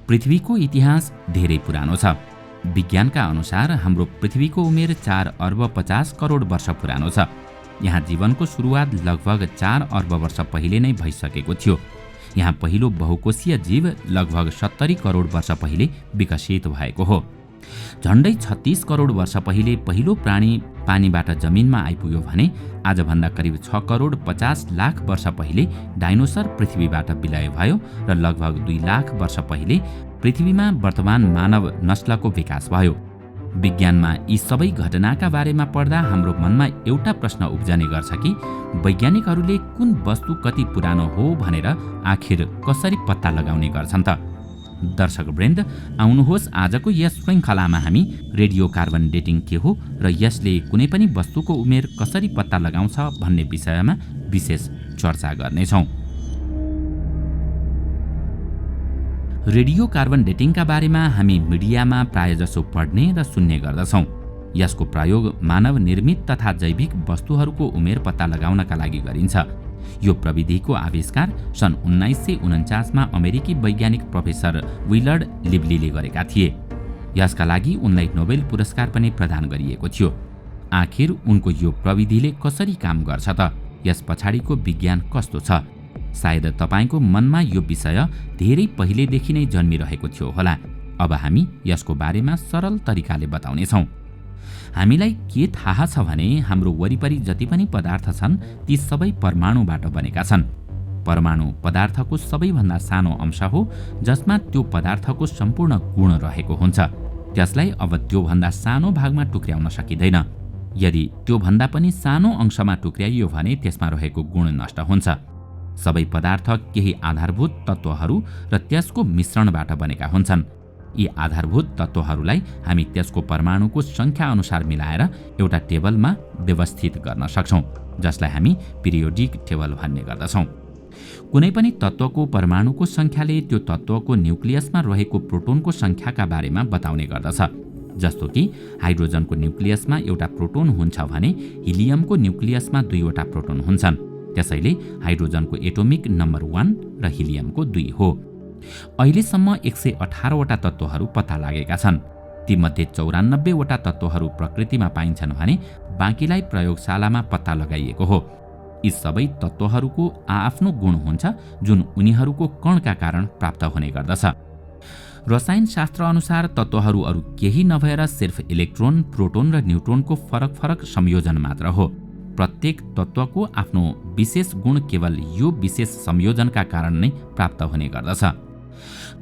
पृथ्वीको इतिहास धेरै पुरानो छ। विज्ञानका अनुसार हाम्रो पृथ्वीको उमेर 4 अर्ब 50 करोड वर्ष पुरानो छ। यहाँ जीवनको सुरुवात लगभग 4 अर्ब वर्ष पहिले नै भइसकेको थियो। यहाँ पहिलो बहुकोशीय जीव लगभग 70 करोड वर्ष पहिले विकसित भएको हो। झन्डै 36 करोड वर्ष पहिले पहिलो प्राणी पानीबाट जमिनमा आइपुग्यो भने आजभन्दा करिब 6 करोड 50 लाख वर्ष पहिले डाइनोसर पृथ्वीबाट विलय भयो र लगभग 2 लाख वर्ष पहिले पृथ्वीमा वर्तमान मानव नस्लको विकास भयो। विज्ञानमा यी सबै घटनाका बारेमा पढ्दा हाम्रो मनमा एउटा प्रश्न उब्जने गर्छ कि वैज्ञानिकहरूले कुन वस्तु कति पुरानो हो भनेर आखिर कसरी पत्ता लगाउने गर्छन् त? दर्शक वृन्द, आउनुहोस् आजको यस श्रृङ्खलामा हामी रेडियो कार्बन डेटिङ के हो र यसले कुनै पनि वस्तुको उमेर कसरी पत्ता लगाउँछ भन्ने विषयमा विशेष चर्चा गर्नेछौँ। रेडियो कार्बन डेटिङका बारेमा हामी मिडियामा प्रायजसो पढ्ने र सुन्ने गर्दछौँ। यसको प्रयोग मानव निर्मित तथा जैविक वस्तुहरूको उमेर पत्ता लगाउनका लागि गरिन्छ। यो प्रविधिको आविष्कार सन् 1949 मा अमेरिकी वैज्ञानिक प्रोफेसर विलर्ड लिब्लीले गरेका थिए। यसका लागि उनलाई नोबेल पुरस्कार पनि प्रदान गरिएको थियो। आखिर उनको यो प्रविधिले कसरी काम गर्छ त? यस पछाडिको विज्ञान कस्तो छ? सायद तपाईको मनमा यो विषय धेरै पहिलेदेखि नै जन्मिरहेको थियो होला। अब हामी यसको बारेमा सरल तरिकाले बताउनेछौँ। हामीलाई के थाहा छ भने हाम्रो वरिपरि जति पनि पदार्थ छन् ती सबै परमाणुबाट बनेका छन्। परमाणु पदार्थको सबैभन्दा सानो अंश हो जसमा त्यो पदार्थको सम्पूर्ण गुण रहेको हुन्छ। त्यसलाई अब त्योभन्दा सानो भागमा टुक्र्याउन सकिँदैन। यदि त्योभन्दा पनि सानो अंशमा टुक्र्याइयो भने त्यसमा रहेको गुण नष्ट हुन्छ। सबै पदार्थ केही आधारभूत तत्त्वहरू र त्यसको मिश्रणबाट बनेका हुन्छन्। यी आधारभूत तत्त्वहरूलाई हामी त्यसको परमाणुको सङ्ख्या अनुसार मिलाएर एउटा टेबलमा व्यवस्थित गर्न सक्छौँ, जसलाई हामी पिरियोडिक टेबल भन्ने गर्दछौँ। कुनै पनि तत्त्वको परमाणुको सङ्ख्याले त्यो तत्त्वको न्युक्लियसमा रहेको प्रोटोनको सङ्ख्याका बारेमा बताउने गर्दछ। जस्तो कि हाइड्रोजनको न्युक्लियसमा एउटा प्रोटोन हुन्छ भने हिलियमको न्युक्लियसमा 2 वटा प्रोटोन हुन्छन्। त्यसैले हाइड्रोजनको एटोमिक नम्बर 1 र हिलियमको 2 हो। अहिलेसम्म 118 वटा तत्त्वहरू पत्ता लागेका छन्। तीमध्ये 94 वटा तत्त्वहरू प्रकृतिमा पाइन्छन् भने बाँकीलाई प्रयोगशालामा पत्ता लगाइएको हो। यी सबै तत्त्वहरूको आआफ्नो गुण हुन्छ जुन उनीहरूको कणका कारण प्राप्त हुने गर्दछ। रसायनशास्त्र अनुसार तत्त्वहरू अरू केही नभएर सिर्फ इलेक्ट्रोन, प्रोटोन र न्युट्रोनको फरक संयोजन मात्र हो। प्रत्येक तत्त्वको आफ्नो विशेष गुण केवल यो विशेष संयोजनका कारण नै प्राप्त हुने गर्दछ।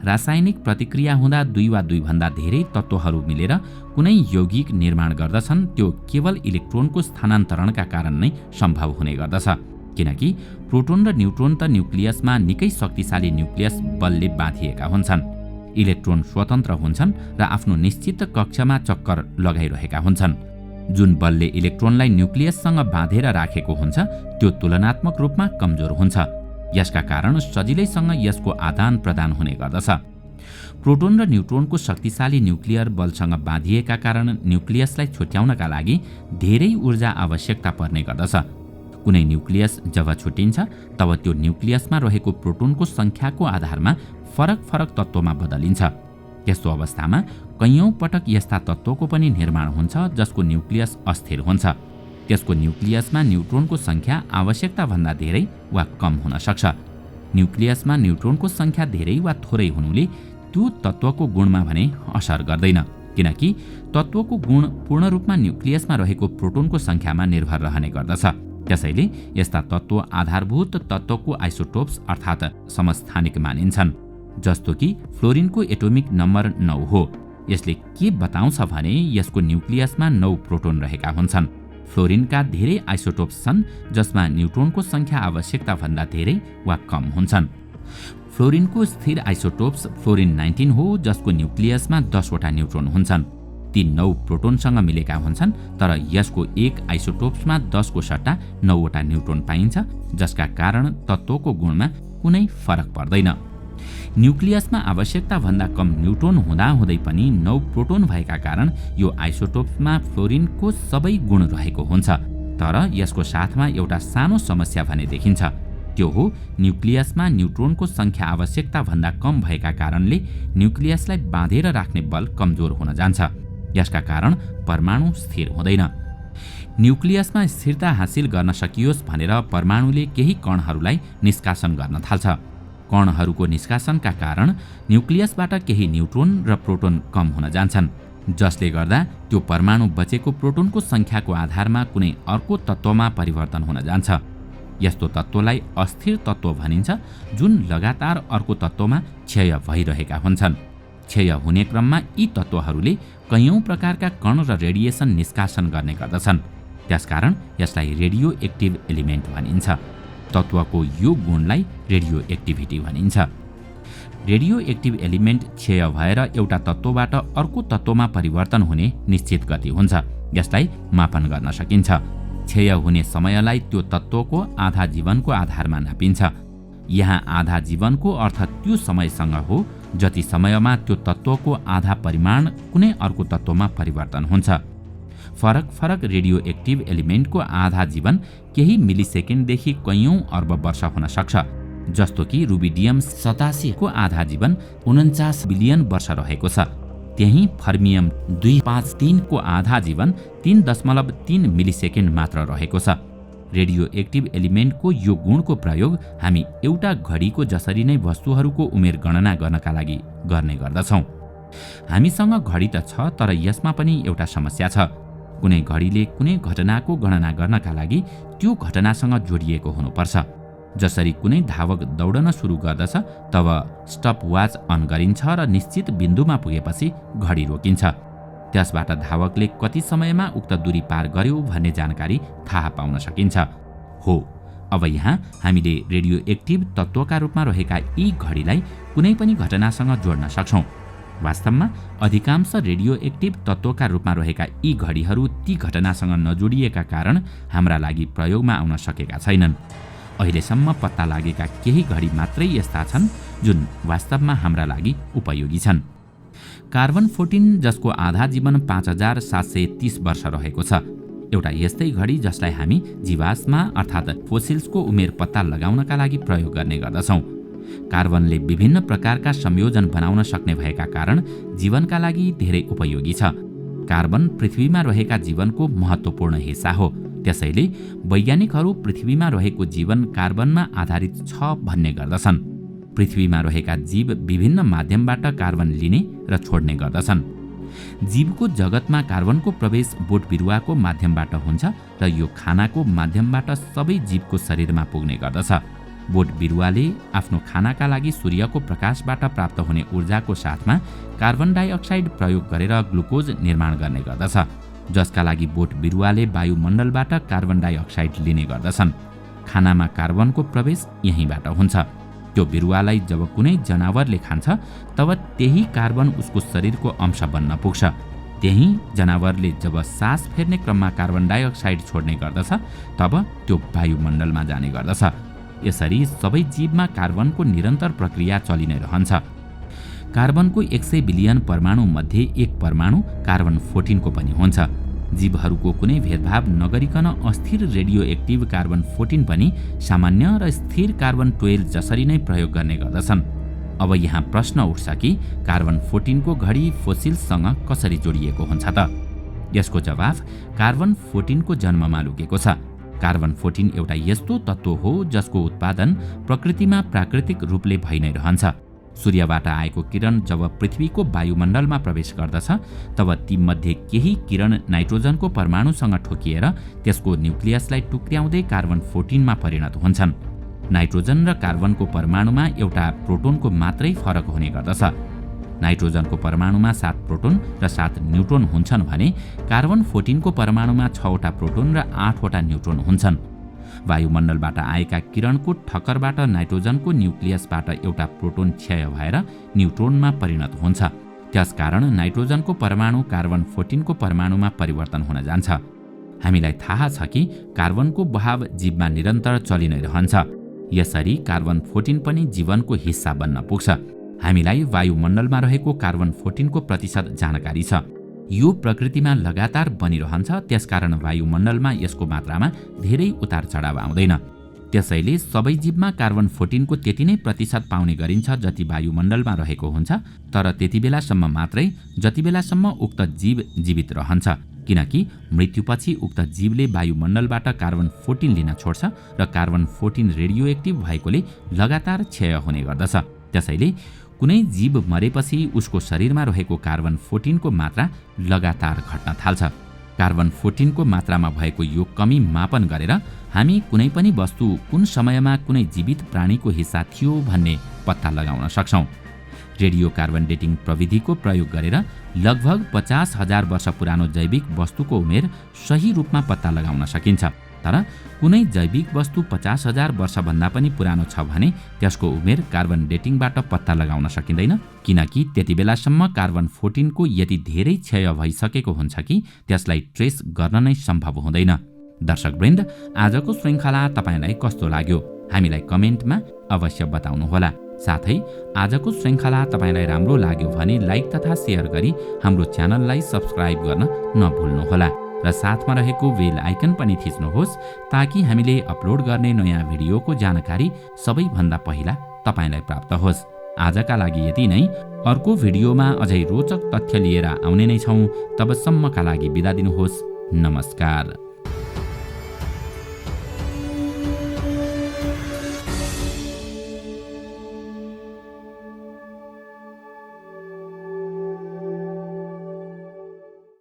रासायनिक प्रतिक्रिया हुँदा 2 वा 2 भन्दा धेरै तत्त्वहरू मिलेर कुनै यौगिक निर्माण गर्दछन्। त्यो केवल इलेक्ट्रोनको स्थानान्तरणका कारण नै सम्भव हुने गर्दछ, किनकि प्रोटोन र न्युट्रोन त न्युक्लियसमा निकै शक्तिशाली न्युक्लियस बलले बाँधिएका हुन्छन्। इलेक्ट्रोन स्वतन्त्र हुन्छन् र आफ्नो निश्चित कक्षमा चक्कर लगाइरहेका हुन्छन्। जुन बलले इलेक्ट्रोनलाई न्युक्लियससँग बाँधेर राखेको हुन्छ त्यो तुलनात्मक रूपमा कमजोर हुन्छ। यसका कारण सजिलैसँग यसको आदान प्रदान हुने गर्दछ। प्रोटोन र न्युट्रोनको शक्तिशाली न्युक्लियर बलसँग बाँधिएका कारण न्युक्लियसलाई छुट्याउनका लागि धेरै ऊर्जा आवश्यकता पर्ने गर्दछ। कुनै न्युक्लियस जब छुट्टिन्छ तब त्यो न्युक्लियसमा रहेको प्रोटोनको सङ्ख्याको आधारमा फरक तत्त्वमा बदलिन्छ। त्यस्तो अवस्थामा कैयौं पटक यस्ता तत्त्वको पनि निर्माण हुन्छ जसको न्युक्लियस अस्थिर हुन्छ। त्यसको न्युक्लियसमा न्युट्रोनको सङ्ख्या आवश्यकताभन्दा धेरै वा कम हुन सक्छ। न्युक्लियसमा न्युट्रोनको सङ्ख्या धेरै वा थोरै हुनुले त्यो तत्त्वको गुणमा भने असर गर्दैन, किनकि तत्त्वको गुण पूर्ण रूपमा न्युक्लियसमा रहेको प्रोटोनको सङ्ख्यामा निर्भर रहने गर्दछ। त्यसैले यस्ता तत्त्व आधारभूत तत्त्वको आइसोटोप्स अर्थात् समस्थानिक मानिन्छन्। जस्तो कि फ्लोरिनको एटोमिक नम्बर 9 हो। यसले के बताउँछ भने यसको न्युक्लियसमा 9 प्रोटोन रहेका हुन्छन्। फ्लोरिनका धेरै आइसोटोप्स छन् जसमा न्युट्रोनको सङ्ख्या आवश्यकताभन्दा धेरै वा कम हुन्छन्। फ्लोरिनको स्थिर आइसोटोप्स फ्लोरिन 19 हो, जसको न्युक्लियसमा 10 वटा न्युट्रोन हुन्छन्। ती 9 प्रोटोनसँग मिलेका हुन्छन्, तर यसको एक आइसोटोप्समा 10 को सट्टा 9 वटा न्युट्रोन पाइन्छ, जसका कारण तत्त्वको गुणमा कुनै फरक पर्दैन। न्युक्लियसमा आवश्यकताभन्दा कम न्युट्रोन हुँदाहुँदै पनि 9 प्रोटोन भएका कारण यो आइसोटोप्समा फ्लोरिनको सबै गुण रहेको हुन्छ। तर यसको साथमा एउटा सानो समस्या भने देखिन्छ। त्यो हो न्युक्लियसमा न्युट्रोनको सङ्ख्या आवश्यकताभन्दा कम भएका कारणले न्युक्लियसलाई बाँधेर राख्ने बल कमजोर हुन जान्छ। यसका कारण परमाणु स्थिर हुँदैन। न्युक्लियसमा स्थिरता हासिल गर्न सकियोस् भनेर परमाणुले केही कणहरूलाई निष्कासन गर्न थाल्छ। कणहरूको निष्कासनका कारण न्युक्लियसबाट केही न्युट्रोन र प्रोटोन कम हुन जान्छन्, जसले गर्दा त्यो परमाणु बचेको प्रोटोनको सङ्ख्याको आधारमा कुनै अर्को तत्त्वमा परिवर्तन हुन जान्छ। यस्तो तत्त्वलाई अस्थिर तत्त्व भनिन्छ, जुन लगातार अर्को तत्त्वमा क्षय भइरहेका हुन्छन्। क्षय हुने क्रममा यी तत्त्वहरूले कैयौँ प्रकारका कण र रेडिएसन निष्कासन गर्ने गर्दछन्। त्यसकारण यसलाई रेडियो एक्टिभ एलिमेन्ट भनिन्छ। तत्त्वको यो गुणलाई रेडियो एक्टिभिटी भनिन्छ। रेडियो एक्टिभ एलिमेन्ट क्षय भएर एउटा तत्त्वबाट अर्को तत्त्वमा परिवर्तन हुने निश्चित गति हुन्छ। यसलाई मापन गर्न सकिन्छ। क्षय हुने समयलाई त्यो तत्त्वको आधा जीवनको आधारमा नापिन्छ। यहाँ आधा जीवनको अर्थ त्यो समयसँग हो जति समयमा त्यो तत्त्वको आधा परिमाण कुनै अर्को तत्त्वमा परिवर्तन हुन्छ। फरक फरक रेडियो एक्टिभ एलिमेन्टको आधा जीवन केही मिलिसेकेन्डदेखि कैयौँ अर्ब वर्ष हुन सक्छ। जस्तो कि रुबिडियम 87 को आधा जीवन 49 बिलियन वर्ष रहेको छ। त्यही फर्मियम 253 को आधा जीवन 3.3 मिलिसेकेन्ड मात्र रहेको छ। रेडियो एक्टिभ एलिमेन्टको यो गुणको प्रयोग हामी एउटा घडीको जसरी नै वस्तुहरूको उमेर गणना गर्नका लागि गर्ने गर्दछौँ। हामीसँग घडी त छ, तर यसमा पनि एउटा समस्या छ। कुनै घडीले कुनै घटनाको गणना गर्नका लागि त्यो घटनासँग जोडिएको हुनुपर्छ। जसरी कुनै धावक दौडन सुरु गर्दछ तब स्टप वाच अन गरिन्छ र निश्चित बिन्दुमा पुगेपछि घडी रोकिन्छ। त्यसबाट धावकले कति समयमा उक्त दूरी पार गर्यो भन्ने जानकारी थाहा पाउन सकिन्छ। हो, अब यहाँ हामीले रेडियो एक्टिभ तत्त्वका रूपमा रहेका यी घडीलाई कुनै पनि घटनासँग जोड्न सक्छौँ। वास्तवमा अधिकांश रेडियो एक्टिभ तत्त्वका रूपमा रहेका यी घडीहरू ती घटनासँग नजोडिएका कारण हाम्रा लागि प्रयोगमा आउन सकेका छैनन्। अहिलेसम्म पत्ता लागेका केही घडी मात्रै यस्ता छन् जुन वास्तवमा हाम्रा लागि उपयोगी छन्। कार्बन 14 जसको आधा जीवन 5730 वर्ष रहेको छ, एउटा यस्तै घडी जसलाई हामी जीवाश्म अर्थात् फोसिल्सको उमेर पत्ता लगाउनका लागि प्रयोग गर्ने गर्दछौँ। कार्बनले विभिन्न प्रकारका संयोजन बनाउन सक्ने भएका कारण जीवनका लागि धेरै उपयोगी छ। कार्बन पृथ्वीमा रहेका जीवनको महत्त्वपूर्ण हिस्सा हो। त्यसैले वैज्ञानिकहरू पृथ्वीमा रहेको जीवन कार्बनमा आधारित छ भन्ने गर्दछन्। पृथ्वीमा रहेका जीव विभिन्न माध्यमबाट कार्बन लिने र छोड्ने गर्दछन्। जीवको जगतमा कार्बनको प्रवेश बोट बिरुवाको माध्यमबाट हुन्छ र यो खानाको माध्यमबाट सबै जीवको शरीरमा पुग्ने गर्दछ। बोट बिरुवाले आफ्नो खानाका लागि सूर्यको प्रकाशबाट प्राप्त हुने ऊर्जाको साथमा कार्बन डाइअक्साइड प्रयोग गरेर ग्लुकोज निर्माण गर्ने गर्दछ, जसका लागि बोट बिरुवाले वायुमण्डलबाट कार्बन डाइअक्साइड लिने गर्दछन्। खानामा कार्बनको प्रवेश यहीँबाट हुन्छ। त्यो बिरुवालाई जब कुनै जनावरले खान्छ तब त्यही कार्बन उसको शरीरको अंश बन्न पुग्छ। त्यही जनावरले जब सास फेर्ने क्रममा कार्बन डाइअक्साइड छोड्ने गर्दछ तब त्यो वायुमण्डलमा जाने गर्दछ। यसरी सबै जीवमा कार्बनको निरन्तर प्रक्रिया चलि नै रहन्छ। कार्बनको 100 बिलियन परमाणु मध्ये एक परमाणु कार्बन 14 को पनि हुन्छ। जीवहरूको कुनै भेदभाव नगरिकन अस्थिर रेडियो एक्टिभ कार्बन 14 पनि सामान्य र स्थिर कार्बन 12 जसरी नै प्रयोग गर्ने गर्दछन्। अब यहाँ प्रश्न उठ्छ कि कार्बन 14 को घडी फोसिल्ससँग कसरी जोडिएको हुन्छ त? यसको जवाफ कार्बन 14 को जन्ममा लुकेको छ। कार्बन 14 एउटा यस्तो तत्त्व हो जसको उत्पादन प्रकृतिमा प्राकृतिक रूपले भइ नै रहन्छ। सूर्यबाट आएको किरण जब पृथ्वीको वायुमण्डलमा प्रवेश गर्दछ तब तीमध्ये केही किरण नाइट्रोजनको परमाणुसँग ठोकिएर त्यसको न्युक्लियसलाई टुक्र्याउँदै कार्बन 14 मा परिणत हुन्छन्। नाइट्रोजन र कार्बनको परमाणुमा एउटा प्रोटोनको मात्रै फरक हुने गर्दछ। नाइट्रोजनको परमाणुमा 7 प्रोटोन र 7 न्युट्रोन हुन्छन् भने कार्बन 14 को परमाणुमा 6 वटा प्रोटोन र 8 वटा न्युट्रोन हुन्छन्। वायुमण्डलबाट आएका किरणको ठक्करबाट नाइट्रोजनको न्युक्लियसबाट एउटा प्रोटोन क्षय भएर न्युट्रोनमा परिणत हुन्छ। त्यसकारण नाइट्रोजनको परमाणु कार्बन 14 को परमाणुमा परिवर्तन हुन जान्छ। हामीलाई थाहा छ कि कार्बनको बहाव जीवमा निरन्तर चलि नै रहन्छ। यसरी कार्बन 14 पनि जीवनको हिस्सा बन्न पुग्छ। हामीलाई वायुमण्डलमा रहेको कार्बन 14 को प्रतिशत जानकारी छ। यो प्रकृतिमा लगातार बनिरहन्छ, त्यसकारण वायुमण्डलमा यसको मात्रामा धेरै उतार चढाव आउँदैन। त्यसैले सबै जीवमा कार्बन 14 को त्यति नै प्रतिशत पाउने गरिन्छ जति वायुमण्डलमा रहेको हुन्छ, तर त्यति बेलासम्म मात्रै जति बेलासम्म उक्त जीव जीवित रहन्छ, किनकि मृत्युपछि उक्त जीवले वायुमण्डलबाट कार्बन 14 लिन छोड्छ र कार्बन 14 रेडियो एक्टिभ भएकोले लगातार क्षय हुने गर्दछ। त्यसैले कुनै जीव मरेपछि उसको शरीरमा रहेको कार्बन 14 को मात्रा लगातार घट्न थाल्छ। कार्बन 14 को मात्रामा भएको यो कमी मापन गरेर हामी कुनै पनि वस्तु कुन समयमा कुनै जीवित प्राणीको हिस्सा थियो भन्ने पत्ता लगाउन सक्छौं। रेडियो कार्बन डेटिङ प्रविधिको प्रयोग गरेर लगभग 50,000 वर्ष पुरानो जैविक वस्तुको उमेर सही रूपमा पत्ता लगाउन सकिन्छ। तर कुनै जैविक वस्तु 50,000 वर्षभन्दा पनि पुरानो छ भने त्यसको उमेर कार्बन डेटिङबाट पत्ता लगाउन सकिँदैन, किनकि त्यति बेलासम्म कार्बन 14 को यति धेरै क्षय भइसकेको हुन्छ कि त्यसलाई ट्रेस गर्न नै सम्भव हुँदैन। दर्शकवृन्द, आजको श्रृङ्खला तपाईलाई कस्तो लाग्यो हामीलाई कमेन्टमा अवश्य बताउनुहोला। साथै आजको श्रृङ्खला तपाईलाई राम्रो लाग्यो भने लाइक तथा शेयर गरी हाम्रो च्यानललाई सब्स्क्राइब गर्न नभुल्नुहोला र साथमा रहेको बेल आइकन पनि थिच्नुहोस् ताकि हामीले अपलोड गर्ने नयाँ भिडियोको जानकारी सबैभन्दा पहिला तपाईलाई प्राप्त होस्। आजका लागि यति नै। अर्को भिडियोमा अझै रोचक तथ्य लिएर आउने नै छौं। तबसम्मका लागि बिदा दिनुहोस्। नमस्कार।